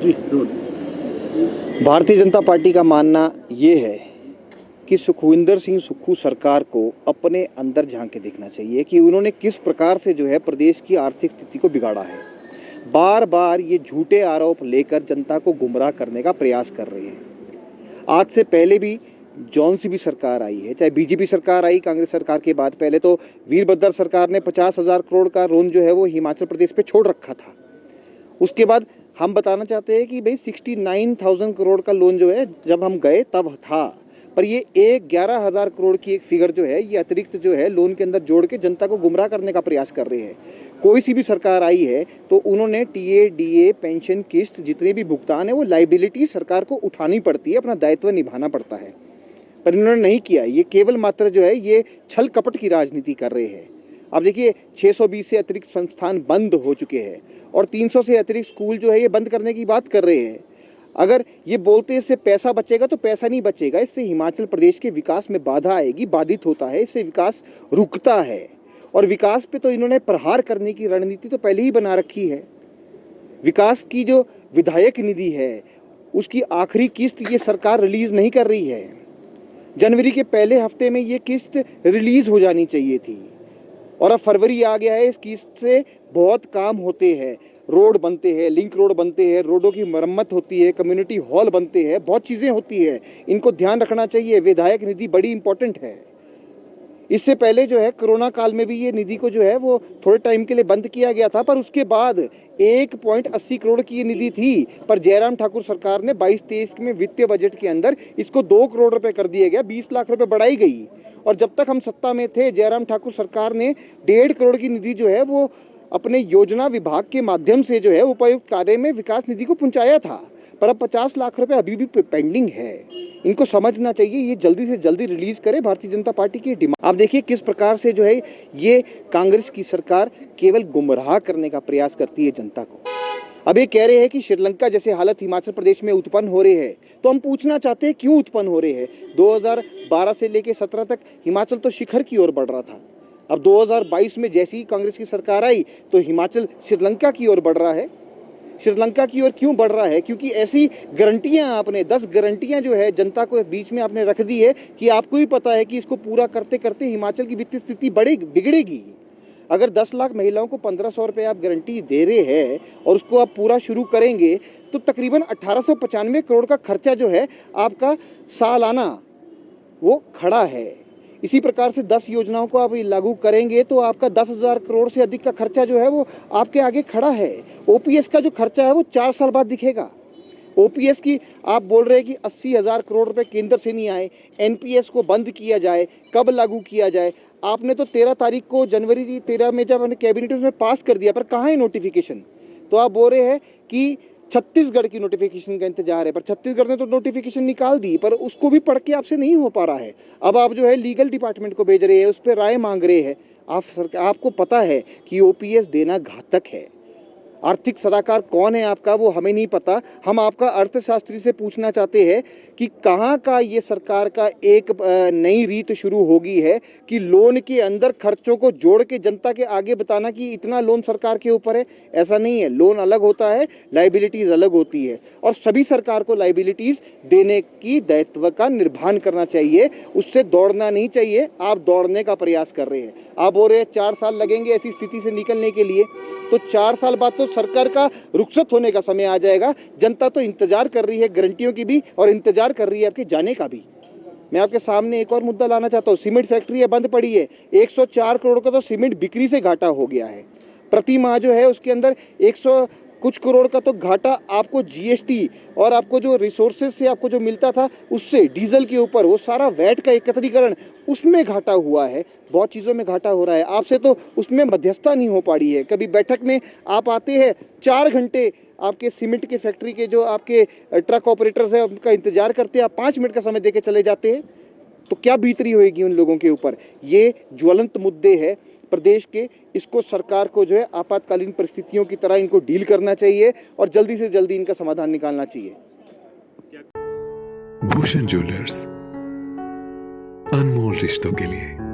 जी जरूर। भारतीय जनता पार्टी का मानना ये है कि सुखविंदर सिंह सुक्खू सरकार को अपने अंदर झांक के देखना चाहिए कि उन्होंने किस प्रकार से जो है प्रदेश की आर्थिक स्थिति को बिगाड़ा है। बार बार ये झूठे आरोप लेकर जनता को गुमराह करने का प्रयास कर रहे हैं। आज से पहले भी जौन सी भी सरकार आई है, चाहे बीजेपी सरकार आई कांग्रेस सरकार के बाद, पहले तो वीरभद्र सरकार ने 50,000 करोड़ का लोन जो है वो हिमाचल प्रदेश पे छोड़ रखा था। उसके बाद हम बताना चाहते हैं कि भाई 69,000 करोड़ का लोन जो है जब हम गए तब था, पर ये 11,000 करोड़ की एक फिगर जो है ये अतिरिक्त जो है लोन के अंदर जोड़ के जनता को गुमराह करने का प्रयास कर रहे हैं। कोई सी भी सरकार आई है तो उन्होंने टीए डीए पेंशन किस्त जितने भी भुगतान है वो लाइबिलिटी सरकार को उठानी पड़ती है, अपना दायित्व निभाना पड़ता है, पर इन्होंने नहीं किया। ये केवल मात्र जो है ये छल कपट की राजनीति कर रहे हैं। अब देखिए 620 से अतिरिक्त संस्थान बंद हो चुके हैं और 300 से अतिरिक्त स्कूल जो है ये बंद करने की बात कर रहे हैं। अगर ये बोलते इससे पैसा बचेगा तो पैसा नहीं बचेगा, इससे हिमाचल प्रदेश के विकास में बाधा आएगी, बाधित होता है, इससे विकास रुकता है। और विकास पे तो इन्होंने प्रहार करने की रणनीति तो पहले ही बना रखी है। विकास की जो विधायक निधि है उसकी आखिरी किस्त ये सरकार रिलीज नहीं कर रही है। जनवरी के पहले हफ्ते में ये किस्त रिलीज हो जानी चाहिए थी और अब फरवरी आ गया है। इस किस्त से बहुत काम होते हैं, रोड बनते हैं, लिंक रोड बनते हैं, रोडों की मरम्मत होती है, कम्युनिटी हॉल बनते हैं, बहुत चीज़ें होती है, इनको ध्यान रखना चाहिए। विधायक निधि बड़ी इंपॉर्टेंट है। इससे पहले जो है कोरोना काल में भी ये निधि को जो है वो थोड़े टाइम के लिए बंद किया गया था, पर उसके बाद 1.80 करोड़ की ये निधि थी, पर जयराम ठाकुर सरकार ने 22-23 में वित्तीय बजट के अंदर इसको 2 करोड़ रुपए कर दिया गया, 20 लाख रुपए बढ़ाई गई। और जब तक हम सत्ता में थे जयराम ठाकुर सरकार ने 1.5 करोड़ की निधि जो है वो अपने योजना विभाग के माध्यम से जो है उपायुक्त कार्य में विकास निधि को पहुंचाया था, पर अब 50 लाख रुपए अभी भी पेंडिंग है। इनको समझना चाहिए, ये जल्दी से जल्दी रिलीज करे भारतीय जनता पार्टी की डिमांड। आप देखिए किस प्रकार से जो है ये कांग्रेस की सरकार केवल गुमराह करने का प्रयास करती है जनता को। अब ये कह रहे हैं कि श्रीलंका जैसे हालत हिमाचल प्रदेश में उत्पन्न हो रहे हैं, तो हम पूछना चाहते हैं क्यों उत्पन्न हो रहे हैं। 2012 से लेकर 17 तक हिमाचल तो शिखर की ओर बढ़ रहा था। अब 2022 में जैसी ही कांग्रेस की सरकार आई तो हिमाचल श्रीलंका की ओर बढ़ रहा है। श्रीलंका की ओर क्यों बढ़ रहा है? क्योंकि ऐसी गारंटियां आपने 10 गारंटियां जो है जनता को बीच में आपने रख दी है कि आपको ही पता है कि इसको पूरा करते करते हिमाचल की वित्तीय स्थिति बिगड़ेगी। अगर 10 लाख महिलाओं को 1,500 रुपये आप गारंटी दे रहे हैं और उसको आप पूरा शुरू करेंगे तो तकरीबन 1895 करोड़ का खर्चा जो है आपका सालाना वो खड़ा है। इसी प्रकार से 10 योजनाओं को आप लागू करेंगे तो आपका 10,000 करोड़ से अधिक का खर्चा जो है वो आपके आगे खड़ा है। ओपीएस का जो खर्चा है वो 4 साल बाद दिखेगा। ओपीएस की आप बोल रहे हैं कि 80,000 करोड़ रुपए केंद्र से नहीं आए, एनपीएस को बंद किया जाए, कब लागू किया जाए? आपने तो 13 तारीख को जनवरी 13 में जब हमने कैबिनेट में पास कर दिया, पर कहाँ है नोटिफिकेशन? तो आप बोल रहे हैं कि छत्तीसगढ़ की नोटिफिकेशन का इंतजार है, पर छत्तीसगढ़ ने तो नोटिफिकेशन निकाल दी, पर उसको भी पढ़ के आपसे नहीं हो पा रहा है। अब आप जो है लीगल डिपार्टमेंट को भेज रहे हैं, उस पर राय मांग रहे हैं। आपको पता है कि ओपीएस देना घातक है। आर्थिक सलाहकार कौन है आपका वो हमें नहीं पता। हम आपका अर्थशास्त्री से पूछना चाहते हैं कि कहाँ का ये सरकार का एक नई रीत शुरू होगी है कि लोन के अंदर खर्चों को जोड़ के जनता के आगे बताना कि इतना लोन सरकार के ऊपर है। ऐसा नहीं है, लोन अलग होता है, लाइबिलिटीज़ अलग होती है और सभी सरकार को लाइबिलिटीज़ देने की दायित्व का निर्वहन करना चाहिए, उससे दौड़ना नहीं चाहिए। आप दौड़ने का प्रयास कर रहे हैं। आप बोल रहे हैं 4 साल लगेंगे ऐसी स्थिति से निकलने के लिए, तो 4 साल बाद तो सरकार का रुखसत होने का समय आ जाएगा। जनता तो इंतजार कर रही है गारंटियों की भी और इंतजार कर रही है आपके जाने का भी। मैं आपके सामने एक और मुद्दा लाना चाहता हूँ। सीमेंट फैक्ट्री बंद पड़ी है, 104 करोड़ का तो सीमेंट बिक्री से घाटा हो गया है। प्रति माह जो है उसके अंदर 100 कुछ करोड़ का तो घाटा आपको जीएसटी और आपको जो रिसोर्सेज से आपको जो मिलता था उससे, डीजल के ऊपर वो सारा वैट का एकत्रीकरण, उसमें घाटा हुआ है। बहुत चीज़ों में घाटा हो रहा है। आपसे तो उसमें मध्यस्थता नहीं हो पा रही है। कभी बैठक में आप आते हैं 4 घंटे आपके सीमेंट के फैक्ट्री के जो आपके ट्रक ऑपरेटर्स हैं उनका इंतजार करते हैं, आप 5 मिनट का समय दे के चले जाते हैं, तो क्या बीतरी होगी उन लोगों के ऊपर? ये ज्वलंत मुद्दे हैं प्रदेश के, इसको सरकार को जो है आपातकालीन परिस्थितियों की तरह इनको डील करना चाहिए और जल्दी से जल्दी इनका समाधान निकालना चाहिए। भूषण ज्वेलर्स, अनमोल रिश्तों के लिए।